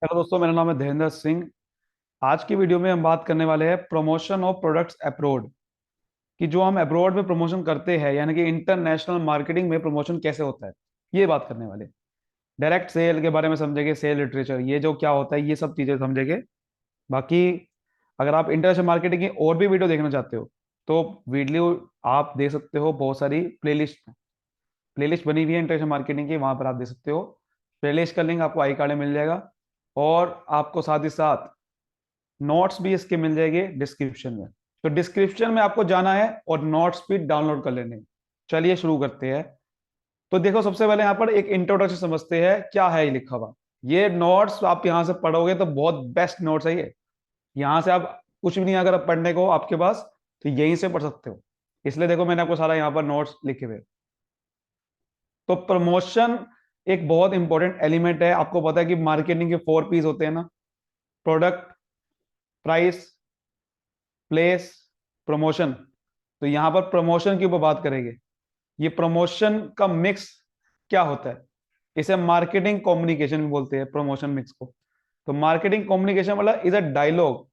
Hello दोस्तों, मेरा नाम है धीरेन्द्र सिंह। आज की वीडियो में हम बात करने वाले हैं प्रमोशन ऑफ प्रोडक्ट्स अब्रॉड। कि जो हम अब्रॉड में प्रमोशन करते हैं, यानी कि इंटरनेशनल मार्केटिंग में प्रमोशन कैसे होता है, ये बात करने वाले। डायरेक्ट सेल के बारे में समझेंगे, सेल लिटरेचर ये जो क्या होता है, ये सब चीजें समझेंगे। बाकी अगर आप इंटरनेशनल मार्केटिंग की और भी वीडियो देखना चाहते हो तो वीडियो आप देख सकते हो। बहुत सारी प्लेलिस्ट प्लेलिस्ट बनी हुई है इंटरनेशनल मार्केटिंग की, वहां पर आप देख सकते हो। प्लेलिस्ट का लिंक आपको आई कार्ड में मिल जाएगा। और आपको साथ ही साथ नोट्स भी इसके मिल जाएंगे डिस्क्रिप्शन में। तो डिस्क्रिप्शन में आपको जाना है और नोट्स भी डाउनलोड कर लेने हैं। चलिए शुरू करते हैं। तो देखो, सबसे पहले यहाँ पर एक इंट्रोडक्शन समझते हैं क्या है ये लिखा हुआ। ये नोट्स आप यहाँ से पढ़ोगे तो बहुत बेस्ट नोट्स है ये। यहाँ से आप कुछ भी नहीं, अगर आप पढ़ने को आपके पास, तो यहीं से पढ़ सकते हो। इसलिए देखो, मैंने आपको सारा यहाँ पर नोट्स लिखे हुए। तो प्रमोशन एक बहुत इंपॉर्टेंट एलिमेंट है। आपको पता है कि मार्केटिंग के 4 P's होते हैं ना: प्रोडक्ट, प्राइस, प्लेस, प्रमोशन। तो यहां पर प्रमोशन के ऊपर बात करेंगे। ये प्रमोशन का मिक्स क्या होता है, इसे मार्केटिंग कम्युनिकेशन भी बोलते हैं, प्रमोशन मिक्स को। तो मार्केटिंग कम्युनिकेशन मतलब is a dialogue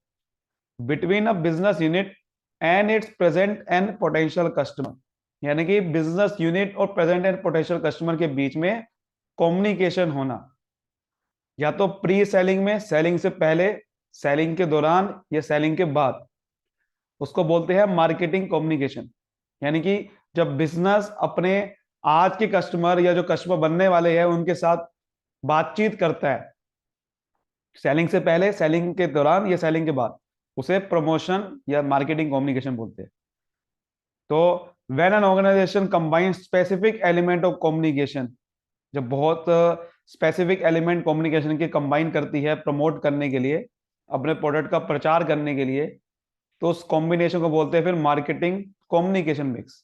between a business unit and its present and potential customer. यानी कि बिजनेस यूनिट और प्रेजेंट एंड पोटेंशियल कस्टमर के बीच में कम्युनिकेशन होना, या तो प्री सेलिंग में, सेलिंग से पहले, सेलिंग के दौरान या सेलिंग के बाद, उसको बोलते हैं मार्केटिंग कम्युनिकेशन। यानी कि जब बिजनेस अपने आज के कस्टमर या जो कस्टमर बनने वाले हैं उनके साथ बातचीत करता है, सेलिंग से पहले, सेलिंग के दौरान या सेलिंग के बाद, उसे प्रमोशन या मार्केटिंग कम्युनिकेशन बोलते हैं। तो when an organisation combine specific element of communication, जब बहुत स्पेसिफिक एलिमेंट कम्युनिकेशन के कंबाइन करती है प्रमोट करने के लिए, अपने प्रोडक्ट का प्रचार करने के लिए, तो उस कॉम्बिनेशन को बोलते हैं फिर मार्केटिंग कम्युनिकेशन मिक्स।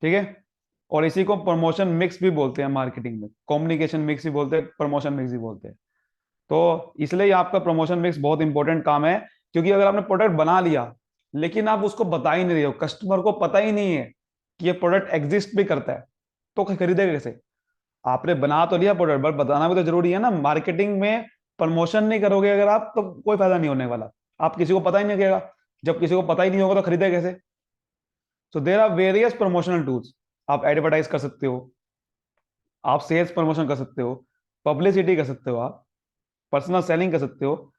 ठीक है। और इसी को प्रमोशन मिक्स भी बोलते हैं मार्केटिंग में। कम्युनिकेशन मिक्स भी बोलते हैं, प्रमोशन मिक्स भी बोलते हैं। तो इसलिए आपका प्रमोशन मिक्स बहुत इंपॉर्टेंट काम है। क्योंकि अगर आपने प्रोडक्ट बना लिया लेकिन आप उसको बता ही नहीं रहे हो, कस्टमर को पता ही नहीं है कि ये प्रोडक्ट एग्जिस्ट भी करता है, तो खरीदेगा कैसे? आपने बना तो लिया प्रोडक्ट, बट बताना भी तो जरूरी है ना। मार्केटिंग में प्रमोशन नहीं करोगे अगर आप, तो कोई फायदा नहीं होने वाला। आप किसी को पता ही नहीं लगेगा। जब किसी को पता ही नहीं होगा तो खरीदेगा कैसे? So there are various promotional tools. आप एडवर्टाइज कर सकते हो, आप सेल्स प्रमोशन कर सकते हो, पब्लिसिटी कर सकते हो, आप पर्सनल सेलिंग कर सकते हो,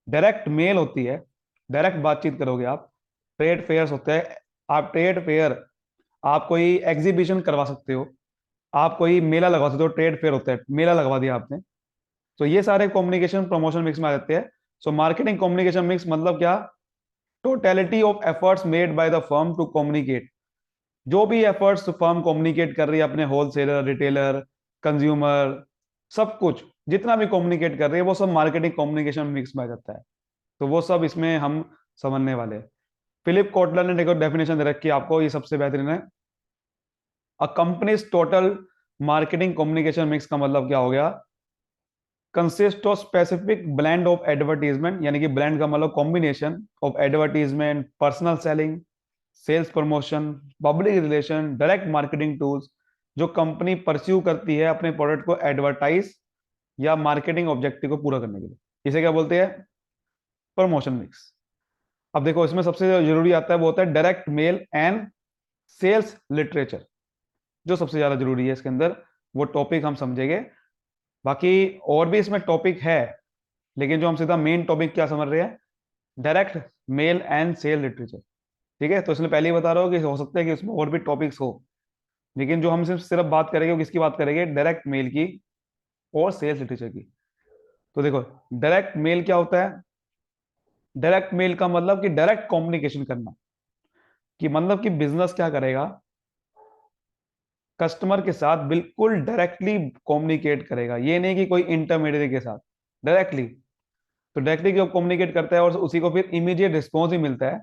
डायरेक्ट मेल होती है, डायरेक्ट बातचीत करोगे आप, ट्रेड फेयर्स होते हैं। आप ट्रेड फेयर, आप कोई एग्जीबिशन करवा सकते हो, आप कोई मेला लगवा सकते हो, ट्रेड फेयर होता है, मेला लगवा दिया आपने। तो ये सारे कम्युनिकेशन प्रमोशन मिक्स में आ जाते हैं। सो मार्केटिंग कम्युनिकेशन मिक्स मतलब क्या? Totality of efforts made by the firm to communicate. जो भी एफर्ट्स फर्म कम्युनिकेट कर रही है अपने होलसेलर, रिटेलर, कंज्यूमर, सब कुछ जितना भी कम्युनिकेट कर रही है वो सब मार्केटिंग कम्युनिकेशन मिक्स में आ जाता है। तो वो सब इसमें हम समझने वाले हैं। फिलिप कोटलर ने देखो डेफिनेशन दे रखी है आपको, ये सबसे बेहतरीन है। A company's total marketing communication mix का मतलब क्या हो गया? Consist of specific blend of advertisement, यानी कि ब्लेंड का मतलब combination of advertisement, personal selling, sales promotion, public relation, direct marketing tools, जो कंपनी परस्यू करती है अपने प्रोडक्ट को एडवर्टाइज या मार्केटिंग ऑब्जेक्टिव को पूरा करने के लिए। इसे क्या बोलते हैं? Promotion mix. अब देखो, इसमें सबसे जरूरी आता है वो होता है direct mail and sales literature. जो सबसे ज्यादा जरूरी है इसके अंदर, वो टॉपिक हम समझेंगे। बाकी और भी इसमें टॉपिक है, लेकिन जो हम सीधा मेन टॉपिक क्या समझ रहे हैं, direct mail and sale literature. ठीक है। तो इसलिए पहले ही बता रहा हूँ कि हो सकता है कि इसमें और भी टॉपिक्स हो, लेकिन जो हम सिर्फ बात करेंगे वो किसकी बात करेंगे? डायरेक्ट मेल की और सेल्स लिटरेचर की। तो देखो, डायरेक्ट मेल क्या होता है? डायरेक्ट मेल का मतलब कि डायरेक्ट कम्युनिकेशन करना। कि मतलब कि बिजनेस क्या करेगा, कस्टमर के साथ बिल्कुल डायरेक्टली कम्युनिकेट करेगा। ये नहीं कि कोई इंटरमीडिएट के साथ, डायरेक्टली। तो डायरेक्टली जो कम्युनिकेट करता है और उसी को फिर इमीडिएट रिस्पॉन्स ही मिलता है,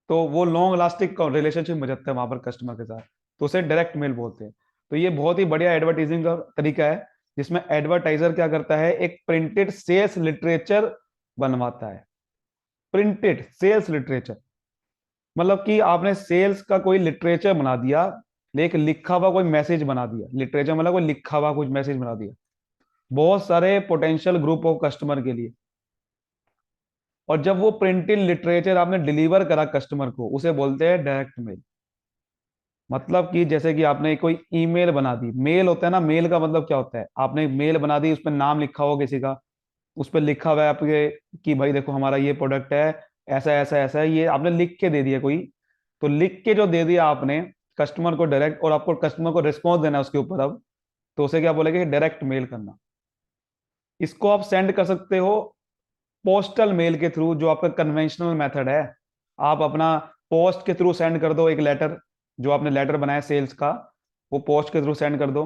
तो वो लॉन्ग लास्टिंग रिलेशनशिप में जाता है वहां पर कस्टमर के साथ। तो उसे डायरेक्ट मेल बोलते हैं। तो ये बहुत ही बढ़िया एडवर्टाइजिंग का तरीका है, जिसमें एडवर्टाइजर क्या करता है, एक प्रिंटेड सेल्स लिटरेचर बनवाता है। प्रिंटेड सेल्स लिटरेचर मतलब कि आपने सेल्स का कोई लिटरेचर बना दिया, लेकिन लिखा हुआ कोई मैसेज बना दिया। लिटरेचर मतलब कोई लिखा हुआ कुछ मैसेज बना दिया, बहुत सारे पोटेंशियल ग्रुप ऑफ कस्टमर के लिए। और जब वो प्रिंटेड लिटरेचर आपने डिलीवर करा कस्टमर को, उसे बोलते हैं डायरेक्ट मेल। मतलब कि जैसे कि आपने कोई ईमेल बना दी, मेल होता है ना, मेल का मतलब क्या होता है, आपने मेल बना दी, उस पर नाम लिखा हो किसी का, उस पर लिखा हुआ है आपके कि भाई देखो हमारा ये प्रोडक्ट है, ऐसा ऐसा ऐसा है, ये आपने लिख के दे दिया कोई। तो लिख के जो दे दिया आपने कस्टमर को डायरेक्ट, और आपको कस्टमर को रिस्पॉन्स देना है उसके ऊपर अब, तो उसे क्या बोलेंगे, डायरेक्ट मेल करना। इसको आप सेंड कर सकते हो पोस्टल मेल के थ्रू, जो आपका कन्वेंशनल मेथड है। आप अपना पोस्ट के थ्रू सेंड कर दो एक लेटर, जो आपने लेटर बनाया सेल्स का, वो पोस्ट के थ्रू सेंड कर दो।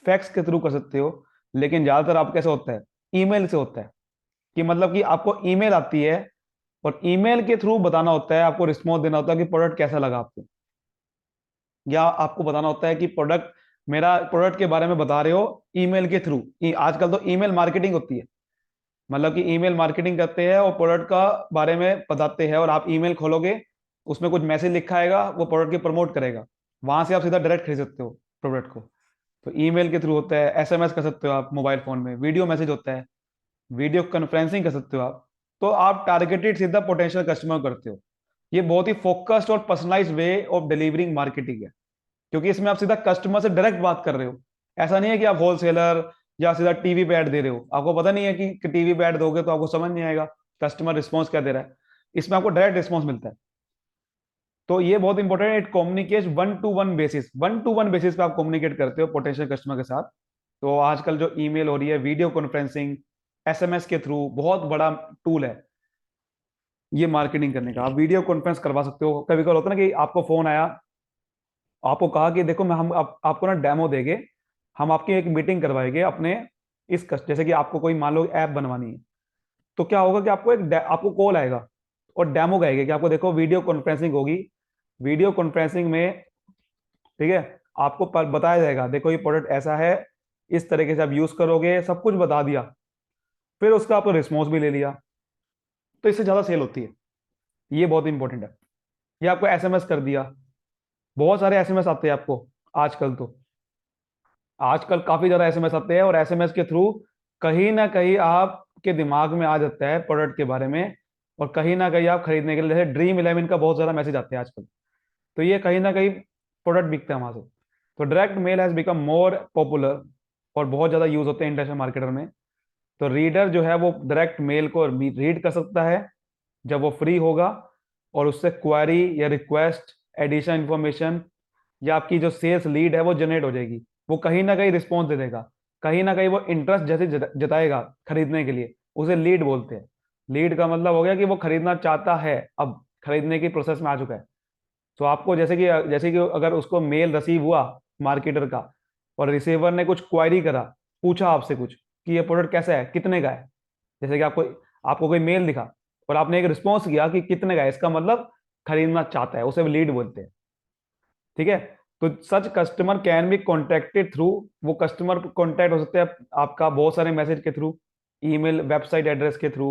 फैक्स के थ्रू कर सकते हो, लेकिन ज्यादातर आप कैसे होता है, ईमेल से होता है। कि मतलब कि आपको ईमेल आती है, और ईमेल के थ्रू बताना होता है, आपको रिस्पॉन्स देना होता है कि प्रोडक्ट कैसा लगा आपको, या आपको बताना होता है कि प्रोडक्ट, मेरा प्रोडक्ट के बारे में बता रहे हो ईमेल के थ्रू। आजकल तो ईमेल मार्केटिंग होती है, मतलब कि ईमेल मार्केटिंग करते हैं और प्रोडक्ट का बारे में बताते हैं, और आप ईमेल खोलोगे, उसमें कुछ मैसेज लिखा आएगा, वो प्रोडक्ट की प्रमोट करेगा, वहां से आप सीधा डायरेक्ट खरीद सकते हो प्रोडक्ट को। तो ईमेल के थ्रू होता है, एसएमएस कर सकते हो आप मोबाइल फोन में, वीडियो मैसेज होता है, वीडियो कॉन्फ्रेंसिंग कर सकते हो आप। तो आप टारगेटेड सीधा पोटेंशियल कस्टमर करते हो। ये बहुत ही फोकस्ड और personalised way of delivering marketing है, क्योंकि इसमें आप सीधा कस्टमर से डायरेक्ट बात कर रहे हो। ऐसा नहीं है कि आप होलसेलर या सीधा टीवी पे ऐड दे रहे हो, आपको पता नहीं है कि टीवी पे ऐड दोगे तो आपको समझ नहीं आएगा कस्टमर रिस्पॉन्स क्या दे रहा है। इसमें आपको डायरेक्ट रिस्पॉन्स मिलता है। तो ये बहुत इंपॉर्टेंट है, it communicate one two one basis पे आप कम्युनिकेट करते हो पोटेंशियल कस्टमर के साथ। तो आजकल जो ईमेल हो रही है, वीडियो कॉन्फ्रेंसिंग, एसएमएस के थ्रू, बहुत बड़ा टूल है ये मार्केटिंग करने का। आप वीडियो कॉन्फ्रेंस करवा सकते हो। कभी कभी होता है ना कि आपको फोन आया, आपको कहा कि देखो मैं हम आपको ना डेमो देंगे, हम आपकी एक मीटिंग करवाएंगे अपने जैसे कि आपको कोई मान लो ऐप बनवानी है। तो क्या होगा कि आपको कॉल आएगा और डेमो कहेगा कि आपको देखो वीडियो कॉन्फ्रेंसिंग होगी, वीडियो कॉन्फ्रेंसिंग में, ठीक है, आपको बताया जाएगा देखो ये प्रोडक्ट ऐसा है, इस तरीके से आप यूज करोगे, सब कुछ बता दिया, फिर उसका आपको रिस्पॉन्स भी ले लिया। तो इससे ज्यादा सेल होती है, ये बहुत इंपॉर्टेंट है। ये आपको एसएमएस कर दिया, बहुत सारे एसएमएस आते हैं आपको आजकल। तो आजकल काफी ज्यादा एसएमएस आते हैं, और एसएमएस के थ्रू कहीं ना कहीं आपके दिमाग में आ जाता है प्रोडक्ट के बारे में, और कहीं ना कहीं आप खरीदने के लिए, जैसे ड्रीम इलेवन का बहुत ज्यादा मैसेज आते हैं आजकल, तो ये कहीं ना कहीं प्रोडक्ट बिकता है वहां से। तो direct mail has become more popular, और बहुत ज्यादा यूज होते हैं इंटरनेशनल मार्केटर में। तो रीडर जो है वो डायरेक्ट मेल को रीड कर सकता है जब वो फ्री होगा, और उससे क्वेरी या रिक्वेस्ट, एडिशन इंफॉर्मेशन, या आपकी जो सेल्स लीड है वो जनरेट हो जाएगी। वो कहीं ना कहीं रिस्पॉन्स दे देगा, कहीं ना कहीं वो इंटरेस्ट जैसे जताएगा खरीदने के लिए, उसे लीड बोलते हैं। लीड का मतलब हो गया कि वो खरीदना चाहता है, अब खरीदने की प्रोसेस में आ चुका है। तो आपको जैसे कि अगर उसको मेल रिसीव हुआ मार्केटर का, और रिसीवर ने कुछ क्वायरी करा, पूछा आपसे कुछ कि ये प्रोडक्ट कैसा है, कितने का है, जैसे कि आपको आपको कोई मेल दिखा और आपने एक रिस्पॉन्स किया कि कितने का है, इसका मतलब खरीदना चाहता है, उसे लीड बोलते हैं। ठीक है। तो such customer can be contacted through, वो कस्टमर कॉन्टेक्ट हो सकते हैं आपका बहुत सारे मैसेज के थ्रू, ईमेल, वेबसाइट एड्रेस के थ्रू।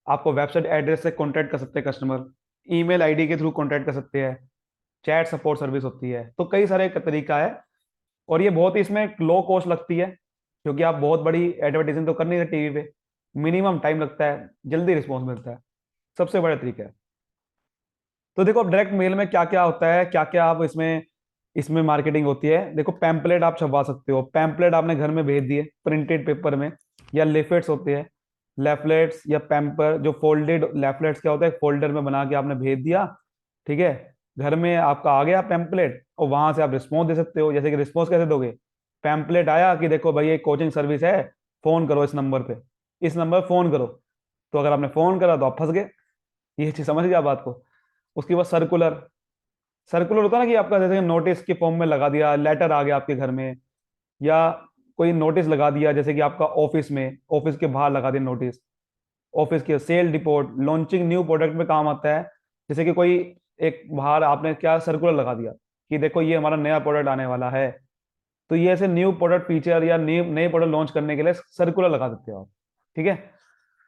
आपको वेबसाइट एड्रेस से कॉन्टेक्ट कर सकते हैं कस्टमर, ईमेल आईडी के थ्रू कॉन्टेक्ट कर सकते हैं, चैट सपोर्ट सर्विस होती है। तो कई सारे का तरीका है, और ये बहुत ही इसमें लो कॉस्ट लगती है, क्योंकि आप बहुत बड़ी एडवर्टाइजिंग तो कर नहीं रहे टीवी पे, मिनिमम टाइम लगता है, जल्दी रिस्पॉन्स मिलता है, सबसे बड़ा तरीका है। तो देखो अब डायरेक्ट मेल में क्या क्या होता है, क्या क्या आप इसमें इसमें मार्केटिंग होती है। देखो पैम्पलेट आप छपवा सकते हो, पैम्पलेट आपने घर में भेज दिए प्रिंटेड पेपर में, या लेफलेट्स होते हैं, लेफलेट्स या पैम्पर, जो फोल्डेड लेफलेट्स क्या होता है, फोल्डर में बना के आपने भेज दिया, ठीक है, घर में आपका आ गया पैम्पलेट, और वहां से आप रिस्पॉन्स दे सकते हो। जैसे कि रिस्पॉन्स कैसे दोगे, पैम्पलेट आया कि देखो भाई ये कोचिंग सर्विस है, फोन करो इस नंबर पे, इस नंबर पे फोन करो। तो अगर आपने फोन करा तो आप फंस गए, ये चीज समझ गया बात को। उसके बाद सर्कुलर, सर्कुलर होता है ना कि आपका जैसे नोटिस के फॉर्म में लगा दिया, लेटर आ गया आपके घर में, या कोई नोटिस लगा दिया, जैसे कि आपका ऑफिस में, ऑफिस के बाहर लगा दिया नोटिस, ऑफिस के sale report, launching new product में काम आता है। जैसे कि कोई एक बाहर आपने क्या सर्कुलर लगा दिया कि देखो ये हमारा नया प्रोडक्ट आने वाला है, तो ये ऐसे न्यू प्रोडक्ट फीचर या नए नए प्रोडक्ट लॉन्च करने के लिए सर्कुलर लगा देते हो आप। ठीक है।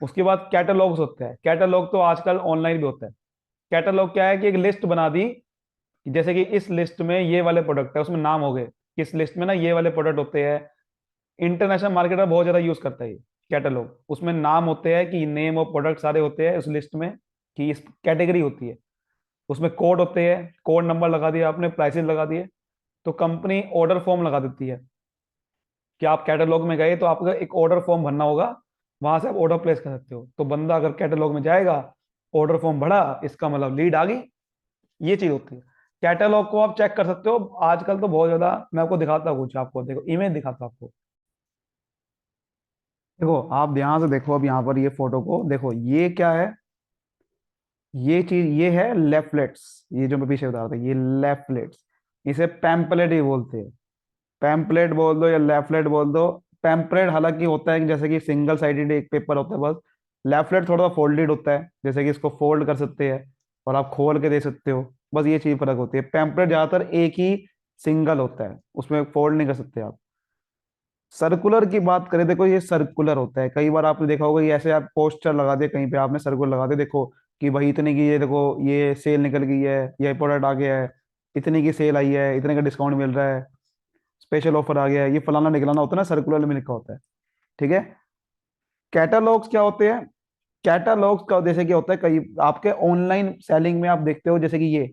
उसके बाद कैटलॉग्स होते हैं, कैटलॉग तो आजकल ऑनलाइन भी होता है। कैटलॉग क्या है कि एक लिस्ट बना दी, जैसे कि इस लिस्ट में ये वाले प्रोडक्ट है, उसमें नाम हो गए, किस लिस्ट में ना ये वाले प्रोडक्ट होते हैं, इंटरनेशनल मार्केट में बहुत ज्यादा यूज करता है ये कैटलॉग। उसमें नाम होते हैं कि नेम और प्रोडक्ट सारे होते हैं उस लिस्ट में, कि इस कैटेगरी होती है। उसमें कोड होते हैं, कोड नंबर लगा दिया आपने, प्राइसेस लगा दिए, तो कंपनी ऑर्डर फॉर्म लगा देती है कि आप कैटलॉग में गए तो आपको एक ऑर्डर फॉर्म भरना होगा, वहां से आप ऑर्डर प्लेस कर सकते हो। तो बंदा अगर कैटलॉग में जाएगा, ऑर्डर फॉर्म भरा, इसका मतलब लीड आ गई। ये चीज होती है। कैटलॉग को आप चेक कर सकते हो आजकल तो बहुत ज्यादा। मैं आपको दिखाता हूँ कुछ, आपको देखो इमेज दिखाता हूँ आपको। देखो आप ध्यान से देखो, अब यहाँ पर ये फोटो को देखो, ये क्या है? ये चीज ये है लेफलेट्स। ये जो मैं पीछे बता रहा था, ये लेफलेट्स, इसे पैम्पलेट ही बोलते हैं। पैम्पलेट बोल दो या लेफलेट बोल दो। पैम्पलेट हालांकि होता है कि जैसे कि सिंगल साइडेड एक पेपर होता है बस। लेफलेट थोड़ा सा फोल्डेड होता है, जैसे कि इसको फोल्ड कर सकते हैं और आप खोल के दे सकते हो। बस ये चीज फर्क होती है। पैम्पलेट ज्यादातर एक ही सिंगल होता है, उसमें फोल्ड नहीं कर सकते आप। सर्कुलर की बात करें, देखो ये सर्कुलर होता है। कई बार आपने देखा होगा, ये ऐसे आप पोस्टर लगा दिए कहीं पे, आपने सर्कुलर लगा दिया, देखो कि भाई इतने की, ये देखो ये सेल निकल गई है, ये प्रोडक्ट आ गया है, इतने की सेल आई है, इतने का डिस्काउंट मिल रहा है, स्पेशल ऑफर आ गया है, ये फलाना निकलाना होता है ना, सर्कुलर में लिखा होता है। ठीक है। कैटलॉग्स क्या होते हैं? कैटलॉग्स का जैसे क्या होता है, कई आपके ऑनलाइन सेलिंग में आप देखते हो, जैसे कि ये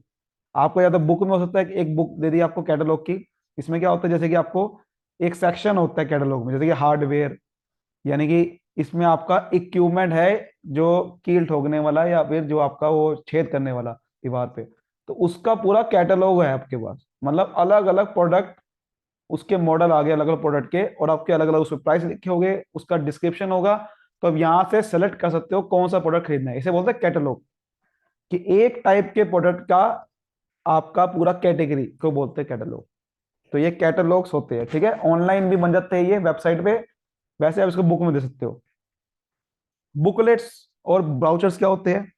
आपको या तो बुक में हो सकता है कि एक बुक दे दी आपको कैटलॉग की। इसमें क्या होता है, जैसे कि आपको एक सेक्शन होता है कैटलॉग में, जैसे कि हार्डवेयर, यानी कि इसमें आपका इक्विपमेंट है जो कील ठोकने वाला, या फिर जो आपका वो छेद करने वाला दीवार पे, तो उसका पूरा कैटलॉग है आपके पास। मतलब अलग अलग प्रोडक्ट, उसके मॉडल आ गए अलग अलग प्रोडक्ट के, और आपके अलग अलग उसमें प्राइस लिखे होंगे, उसका डिस्क्रिप्शन होगा। तो अब यहाँ से सेलेक्ट कर सकते हो कौन सा प्रोडक्ट खरीदना है। इसे बोलते हैं कैटलॉग, कि एक टाइप के प्रोडक्ट का आपका पूरा कैटेगरी को बोलते हैं कैटलॉग। तो ये कैटलॉग्स होते हैं। ठीक है, ऑनलाइन भी बन जाते हैं ये वेबसाइट पे। वैसे आप इसको बुक में दे सकते हो। बुकलेट्स और ब्राउचर्स क्या होते हैं?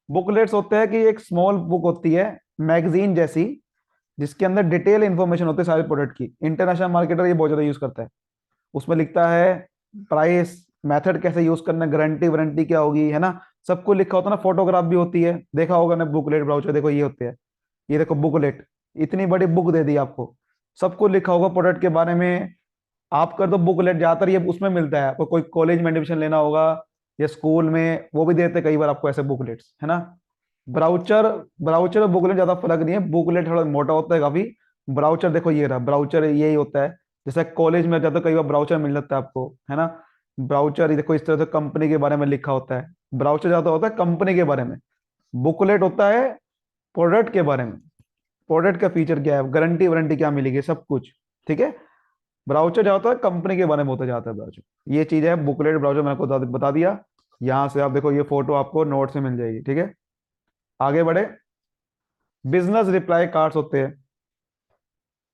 बुकलेट्स होते हैं कि एक स्मॉल बुक होती है, मैगजीन जैसी, जिसके अंदर डिटेल इंफॉर्मेशन होती है सारे प्रोडक्ट की। इंटरनेशनल मार्केटर ये बहुत ज्यादा यूज करता है। उसमें लिखता है प्राइस, मेथड कैसे यूज करना, गारंटी वारंटी क्या होगी, है ना, सबको लिखा होता है ना। फोटोग्राफ भी होती है, देखा होगा ना बुकलेट ब्राउचर, देखो ये होते हैं। ये देखो बुकलेट, इतनी बड़ी बुक दे दी आपको, सबको लिखा होगा प्रोडक्ट के बारे में। आप कर दो बुकलेट, ज्यादातर ये उसमें मिलता है आपको, कोई कॉलेज में एडमिशन लेना होगा या स्कूल में, वो भी देते हैं कई बार आपको ऐसे बुकलेट्स, है ना। ब्राउचर, ब्राउचर और बुकलेट ज्यादा फर्क नहीं है, बुकलेट थोड़ा मोटा होता है काफी। ब्राउचर देखो ये रहा, ब्राउचर यही होता है। जैसे कॉलेज में जाते हो कई बार ब्राउचर मिल जाता है आपको, है ना। ब्राउचर ये देखो इस तरह से कंपनी के बारे में लिखा होता है। ब्राउचर ज्यादा होता है कंपनी के बारे में, बुकलेट होता है प्रोडक्ट के बारे में। प्रोडक्ट का फीचर क्या है, गारंटी वारंटी क्या मिलेगी, सब कुछ। ठीक है। ब्राउचर क्या होता है, कंपनी के बारे में होता जाता है ब्राउचर। ये चीज है बुकलेट ब्राउचर, मैंने आपको बता दिया। यहां से आप देखो ये फोटो आपको नोट में मिल जाएगी। ठीक है, आगे बढ़े। बिजनेस रिप्लाई कार्ड्स होते हैं।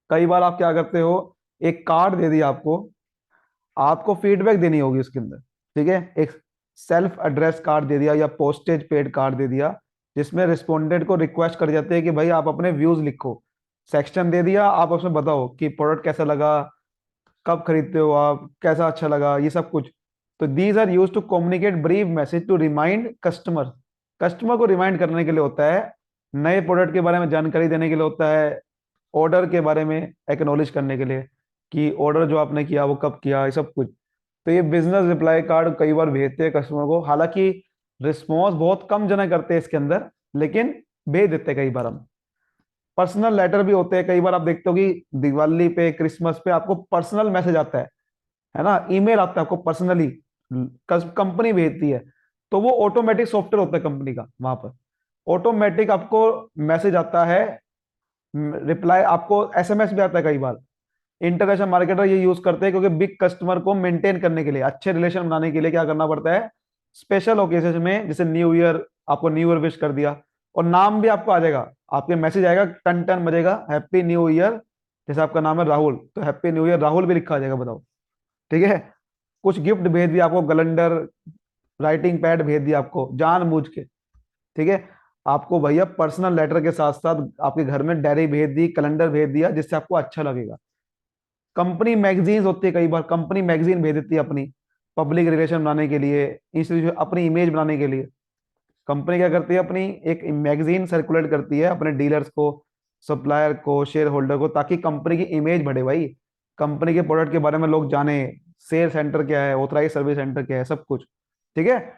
कई बार आप क्या करते हो, एक कार्ड दे दिया आपको, आपको फीडबैक देनी होगी उसके अंदर। ठीक है, एक सेल्फ एड्रेस कार्ड दे दिया या पोस्टेज पेड कार्ड दे दिया, जिसमें रिस्पोंडेंट को रिक्वेस्ट कर जाते हैं कि भाई आप अपने व्यूज लिखो। सेक्शन दे दिया, आप उसमें बताओ कि प्रोडक्ट कैसा लगा, कब खरीदते हो आप, कैसा अच्छा लगा, ये सब कुछ। तो these are used to communicate brief message to remind customer. Customer को रिमाइंड करने के लिए होता है, नए प्रोडक्ट के बारे में जानकारी देने के लिए होता है, ऑर्डर के बारे में एक्नॉलेज करने के लिए कि ऑर्डर जो आपने किया वो कब किया, ये सब कुछ। तो ये बिजनेस रिप्लाई कार्ड कई बार भेजते हैं कस्टमर को। हालांकि रिस्पॉन्स बहुत कम जने करते हैं इसके अंदर, लेकिन भेज देते हैं कई बार हम। पर्सनल लेटर भी होते हैं। कई बार आप देखते हो कि दिवाली पे, क्रिसमस पे आपको पर्सनल मैसेज आता है ना, ईमेल आता है आपको पर्सनली, कंपनी भेजती है। तो वो ऑटोमेटिक सॉफ्टवेयर होता है कंपनी का, वहां पर ऑटोमेटिक आपको मैसेज आता है, रिप्लाई आपको एसएमएस भी आता है कई बार। इंटरनेशनल मार्केटर ये यूज करते हैं क्योंकि बिग कस्टमर को मेंटेन करने के लिए, अच्छे रिलेशन बनाने के लिए क्या करना पड़ता है, स्पेशल ओकेजन में, जैसे न्यू ईयर, आपको न्यू ईयर विश कर दिया, और नाम भी आपको आ जाएगा, आपके मैसेज आएगा, टन टन बजेगा, हैप्पी न्यू ईयर। जैसे आपका नाम है राहुल, तो हैप्पी न्यू ईयर राहुल भी लिखा आ जाएगा, बताओ। ठीक है। कुछ गिफ्ट भेज दिया आपको, कैलेंडर, राइटिंग पैड भेज दिया आपको जानबूझ के। ठीक है। आपको भैया पर्सनल लेटर के साथ साथ आपके घर में डायरी भेज दी, कैलेंडर भेज दिया, जिससे आपको अच्छा लगेगा। कंपनी मैगजीन्स होती है, कई बार कंपनी मैगजीन भेज देती है अपनी, पब्लिक रिलेशन बनाने के लिए, इंस्टीट्यूशन अपनी इमेज बनाने के लिए। कंपनी क्या करती है, अपनी एक मैगजीन सर्कुलेट करती है अपने डीलर्स को, सप्लायर को, शेयर होल्डर को, ताकि कंपनी की इमेज बढ़े भाई। कंपनी के प्रोडक्ट के बारे में लोग जाने, सेल सेंटर क्या है, ऑथराइज सर्विस सेंटर क्या है, सब कुछ। ठीक है,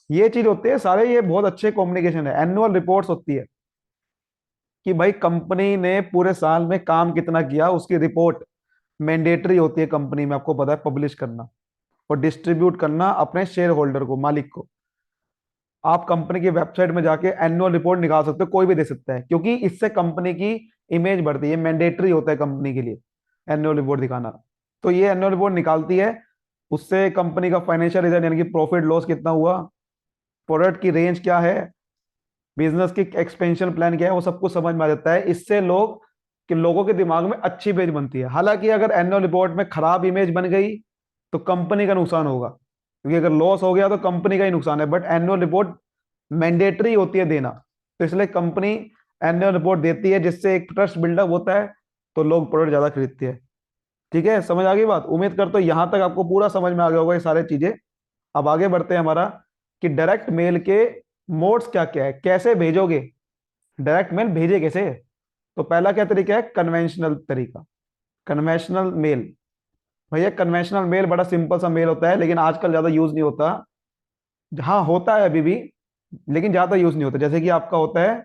ये चीज होती है सारे, ये बहुत अच्छे कम्युनिकेशन है। एनुअल रिपोर्ट्स होती है कि भाई कंपनी ने पूरे साल में काम कितना किया, उसकी रिपोर्ट मैंडेटरी होती है कंपनी में, आपको पता है, पब्लिश करना और डिस्ट्रीब्यूट करना अपने शेयर होल्डर को, मालिक को। आप कंपनी की वेबसाइट में जाके एनुअल रिपोर्ट निकाल सकते हो, कोई भी दे सकता है, क्योंकि इससे कंपनी की इमेज बढ़ती है, मैंडेटरी होता है कंपनी के लिए एनुअल रिपोर्ट दिखाना। तो ये एनुअल रिपोर्ट निकालती है, उससे कंपनी का फाइनेंशियल रिजल्ट यानी कि प्रॉफिट लॉस कितना हुआ, प्रोडक्ट की रेंज क्या है, बिजनेस की एक्सपेंशन प्लान क्या है, वो सब कुछ समझ में आ जाता है। इससे लोगों के दिमाग में अच्छी इमेज बनती है। हालांकि अगर एनुअल रिपोर्ट में खराब इमेज बन गई तो कंपनी का नुकसान होगा, क्योंकि अगर लॉस हो गया तो कंपनी का ही नुकसान है। बट एनुअल रिपोर्ट मैंडेटरी होती है देना, तो इसलिए कंपनी एनुअल रिपोर्ट देती है, जिससे एक ट्रस्ट बिल्डअप होता है, तो लोग प्रोडक्ट ज्यादा खरीदते हैं। ठीक है, समझ आ गई बात? उम्मीद करता हूं यहां तक आपको पूरा समझ में आ गया होगा ये सारी चीजें। अब आगे बढ़ते हैं हमारा, कि डायरेक्ट मेल के मोड्स क्या क्या है, कैसे भेजोगे, डायरेक्ट मेल भेजे कैसे। तो पहला क्या तरीका है, कन्वेंशनल तरीका, कन्वेंशनल मेल। भैया कन्वेंशनल मेल बड़ा सिंपल सा मेल होता है, लेकिन आजकल ज्यादा यूज नहीं होता। हाँ होता है अभी भी, लेकिन ज्यादा यूज नहीं होता। जैसे कि आपका होता है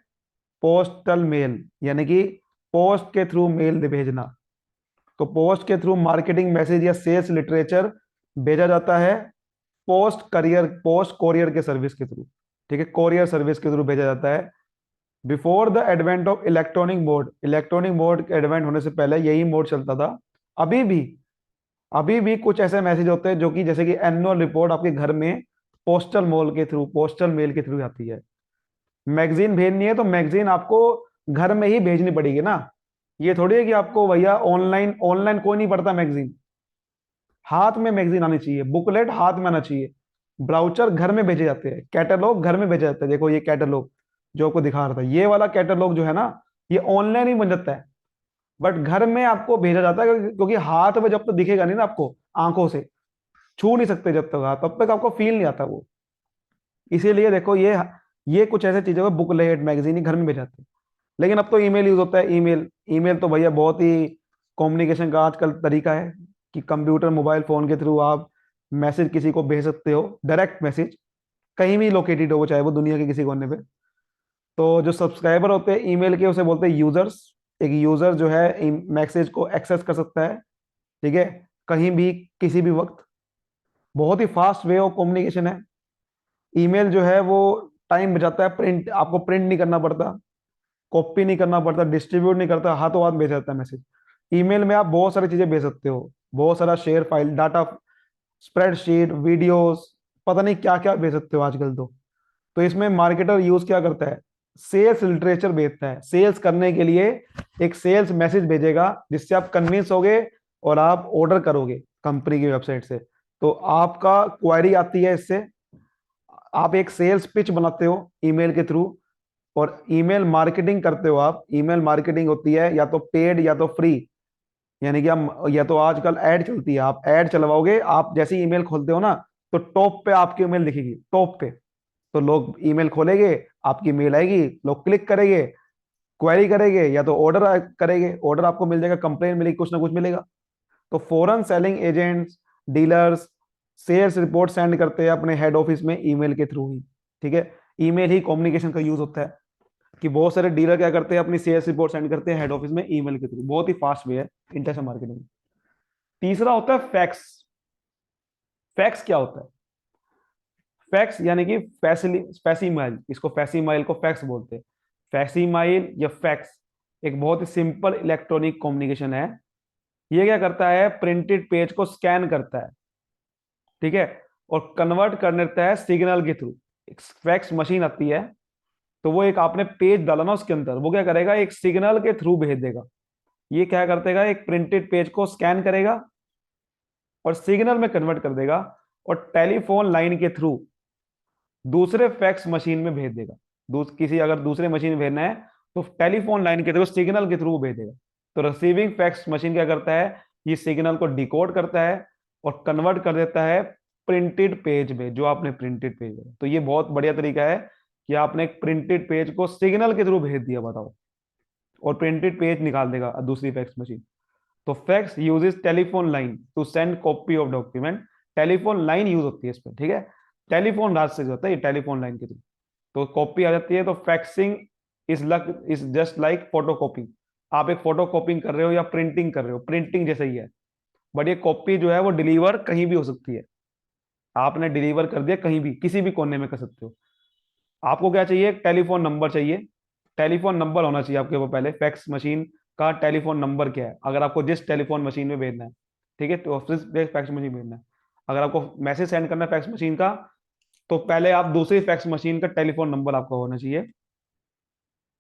पोस्टल मेल, यानी कि पोस्ट के थ्रू मेल भेजना। तो पोस्ट के थ्रू मार्केटिंग मैसेज या सेल्स लिटरेचर भेजा जाता है, पोस्ट कोरियर के सर्विस के थ्रू। ठीक है, कोरियर सर्विस के थ्रू भेजा जाता है। Before the advent of electronic mode के एडवेंट होने से पहले यही मोड चलता था। अभी भी अभी भी कुछ ऐसे मैसेज होते हैं जो कि, जैसे कि एनुअल रिपोर्ट आपके घर में पोस्टल मेल के थ्रू आती है। मैगजीन भेजनी है तो मैगजीन आपको घर में ही भेजनी पड़ेगी ना। ये थोड़ी है कि आपको भैया ऑनलाइन ऑनलाइन कोई नहीं पढ़ता मैगजीन, हाथ में मैगजीन आनी चाहिए, बुकलेट हाथ में आना चाहिए। ब्राउचर घर में भेजे जाते हैं, कैटलॉग घर में भेजा जाता है। देखो ये कैटलॉग जो आपको दिखा रहा था, ये वाला कैटलॉग जो है ना, ये ऑनलाइन ही बन जाता है, बट घर में आपको भेजा जाता है, क्योंकि हाथ में जब तक दिखेगा नहीं ना आपको, आंखों से छू नहीं सकते जब तक हाथ, तब तक आपको फील नहीं आता वो। इसीलिए देखो ये कुछ ऐसे चीजों को बुकलेट मैगजीन ही घर में भेजाते हैं। लेकिन अब तो ईमेल यूज होता है। ईमेल ईमेल तो भैया बहुत ही कम्युनिकेशन का आजकल तरीका है, कि कंप्यूटर मोबाइल फोन के थ्रू आप मैसेज किसी को भेज सकते हो, डायरेक्ट मैसेज, कहीं भी लोकेटेड हो वो, चाहे वो दुनिया के किसी कोने पे। तो जो सब्सक्राइबर होते हैं ईमेल के, उसे बोलते हैं यूजर्स। एक यूजर जो है मैसेज को एक्सेस कर सकता है, ठीक है, कहीं भी किसी भी वक्त। बहुत ही फास्ट वे ऑफ कम्युनिकेशन है। ईमेल जो है वो टाइम बचाता है, प्रिंट आपको प्रिंट नहीं करना पड़ता, कॉपी नहीं करना पड़ता, डिस्ट्रीब्यूट नहीं करता, हाथों हाथ भेज जाता है मैसेज। ईमेल में आप बहुत सारी चीजें भेज सकते हो, बहुत सारा share file, data, spreadsheet, videos, पता नहीं क्या क्या भेज सकते हो आजकल तो इसमें मार्केटर यूज क्या करता है, सेल्स लिटरेचर भेजता है। सेल्स करने के लिए एक सेल्स मैसेज भेजेगा, जिससे आप कन्विंस होगे और आप ऑर्डर करोगे कंपनी की वेबसाइट से। तो आपका क्वायरी आती है इससे, आप एक सेल्स पिच बनाते हो ईमेल के थ्रू, और ईमेल मार्केटिंग करते हो आप। ईमेल मार्केटिंग होती है या तो पेड या तो फ्री, यानी कि हम, या तो आजकल ऐड चलती है, आप ऐड चलवाओगे, आप जैसे ही ईमेल खोलते हो ना, तो टॉप पे आपकी ईमेल दिखेगी, टॉप पे। तो लोग ईमेल खोलेंगे, आपकी मेल आएगी, लोग क्लिक करेंगे, क्वेरी करेंगे, या तो ऑर्डर करेंगे, ऑर्डर आपको मिल जाएगा, कंप्लेन मिलेगी, कुछ ना कुछ मिलेगा। तो foreign selling agents, dealers sales report send करते हैं अपने हेड ऑफिस में ईमेल के थ्रू ही। ठीक है, ईमेल ही कम्युनिकेशन का यूज होता है, कि बहुत सारे डीलर क्या करते हैं, अपनी सेल्स रिपोर्ट सेंड करते हैं हेड ऑफिस में ईमेल के थ्रू। बहुत ही फास्ट वे है इंटरनेशनल मार्केटिंग। तीसरा होता है फैक्स। फैक्स क्या होता है? फैक्स यानी कि फैसीमाइल, इसको फैसीमाइल को फैक्स बोलते हैं। फैसीमाइल या फैक्स एक बहुत ही सिंपल इलेक्ट्रॉनिक कम्युनिकेशन है। ये क्या करता है, प्रिंटेड पेज को स्कैन करता है, ठीक है, और कन्वर्ट कर देता है सिग्नल के थ्रू। एक फैक्स मशीन आती है, तो वो एक आपने पेज डाला ना, उसके अंदर वो क्या करेगा, एक सिग्नल के थ्रू भेज देगा। ये क्या कर देगा, एक प्रिंटेड पेज को स्कैन करेगा और सिग्नल में कन्वर्ट कर देगा, और टेलीफोन लाइन के थ्रू दूसरे फैक्स मशीन में भेज देगा। किसी अगर दूसरे मशीन में भेजना है, तो टेलीफोन लाइन के थ्रू, सिग्नल के थ्रू भेज देगा। तो रिसीविंग फैक्स मशीन क्या करता है, ये सिग्नल को डिकोड करता है और कन्वर्ट कर देता है प्रिंटेड पेज में, जो आपने प्रिंटेड पेज है। तो ये बहुत बढ़िया तरीका है कि आपने एक प्रिंटेड पेज को सिग्नल के थ्रू भेज दिया, बताओ, और प्रिंटेड पेज निकाल देगा दूसरी फैक्स मशीन। तो fax uses telephone line to send copy of document. Telephone line use होती है इस पर, ठीक है। टेलीफोन रास्ते से होता है ये, टेलीफोन लाइन के थ्रू तो कॉपी आ जाती है। तो faxing is just like photo कॉपिंग। आप एक फोटो कॉपिंग कर रहे हो या प्रिंटिंग कर रहे हो, प्रिंटिंग जैसे ही है। बट ये कॉपी जो है वो डिलीवर कहीं भी हो सकती है। आपने डिलीवर कर दिया कहीं भी, किसी भी कोने में कर सकते हो। आपको क्या चाहिए, टेलीफोन नंबर चाहिए। टेलीफोन नंबर होना चाहिए आपके वो, पहले फैक्स मशीन का टेलीफोन नंबर क्या है, अगर आपको जिस टेलीफोन मशीन में भेजना है, ठीक है, तो फैक्स मशीन भेजना है। अगर आपको मैसेज सेंड करना है फैक्स मशीन का, तो पहले आप दूसरी फैक्स मशीन का टेलीफोन नंबर आपका होना चाहिए,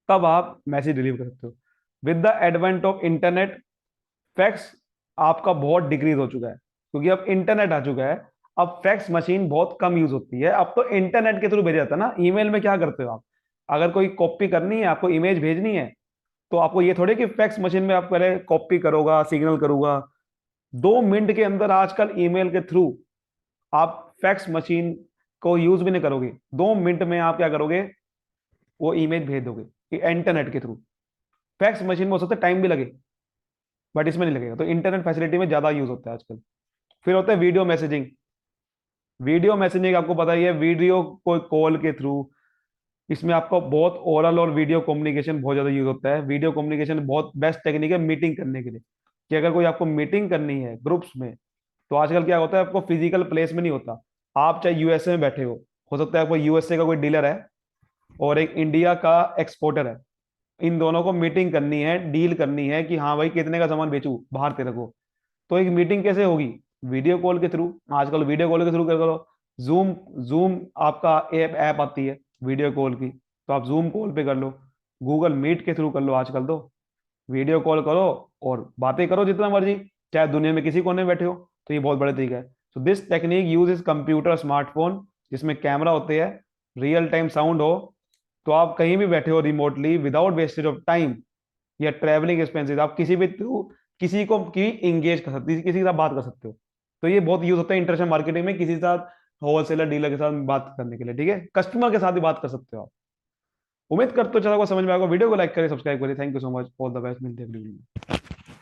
तब आप मैसेज डिलीवर कर सकते हो। With the advent of internet, fax आपका बहुत डिक्रीज हो चुका है, क्योंकि अब इंटरनेट आ चुका है। अब फैक्स मशीन बहुत कम यूज होती है, अब तो इंटरनेट के थ्रू भेजा जाता है ना। ईमेल में क्या करते हो आप, अगर कोई कॉपी करनी है, आपको इमेज भेजनी है, तो आपको ये थोड़ी कि फैक्स मशीन में आप पहले कॉपी करोगा, सिग्नल करूंगा। 2 मिनट के अंदर आजकल ईमेल के थ्रू आप फैक्स मशीन को यूज भी नहीं करोगे, 2 मिनट में आप क्या करोगे, वो इमेज भेज दोगे इंटरनेट के थ्रू। फैक्स मशीन में हो सकता है टाइम भी लगे, बट इसमें नहीं लगेगा। तो इंटरनेट फैसिलिटी में ज्यादा यूज होता है आजकल। फिर होता है वीडियो मैसेजिंग। वीडियो मैसेजिंग आपको पता ही है, वीडियो कोई कॉल के थ्रू, इसमें आपको बहुत ओरल और वीडियो कम्युनिकेशन बहुत ज्यादा यूज होता है। वीडियो कम्युनिकेशन बहुत बेस्ट टेक्निक है मीटिंग करने के लिए, कि अगर कोई आपको मीटिंग करनी है ग्रुप्स में, तो आजकल क्या होता है, आपको फिजिकल प्लेस में नहीं होता। आप चाहे यूएसए में बैठे हो सकता है आपको यूएसए का कोई डीलर है और एक इंडिया का एक्सपोर्टर है, इन दोनों को मीटिंग करनी है, डील करनी है कि हाँ भाई कितने का सामान बेचू बाहर तेरे को। तो एक मीटिंग कैसे होगी, वीडियो कॉल के थ्रू। आजकल वीडियो कॉल के थ्रू कर करो। जूम जूम आपका ऐप ऐप आती है वीडियो कॉल की, तो आप जूम कॉल पे कर लो। गूगल मीट के थ्रू कर लो। आजकल तो वीडियो कॉल करो और बातें करो जितना मर्जी, चाहे दुनिया में किसी कोने में बैठे हो। तो ये बहुत बड़ा तरीका है। तो this technique use is computer smartphone, जिसमें कैमरा होते हैं, रियल टाइम साउंड हो, तो आप कहीं भी बैठे हो remotely, without wastage of time या ट्रैवलिंग एक्सपेंसेस, आप किसी भी थ्रू किसी को की इंगेज कर सकते हो, किसी के साथ बात कर सकते हो। तो ये बहुत यूज होता है इंटरनेशनल मार्केटिंग में, किसी के साथ होलसेलर डीलर के साथ बात करने के लिए, ठीक है, कस्टमर के साथ भी बात कर सकते हो आप। उम्मीद करते हो चलो आपको समझ में आएगा। वीडियो को लाइक करें, सब्सक्राइब करें। Thank you so much, all the best, मिलते हैं अगली वीडियो में।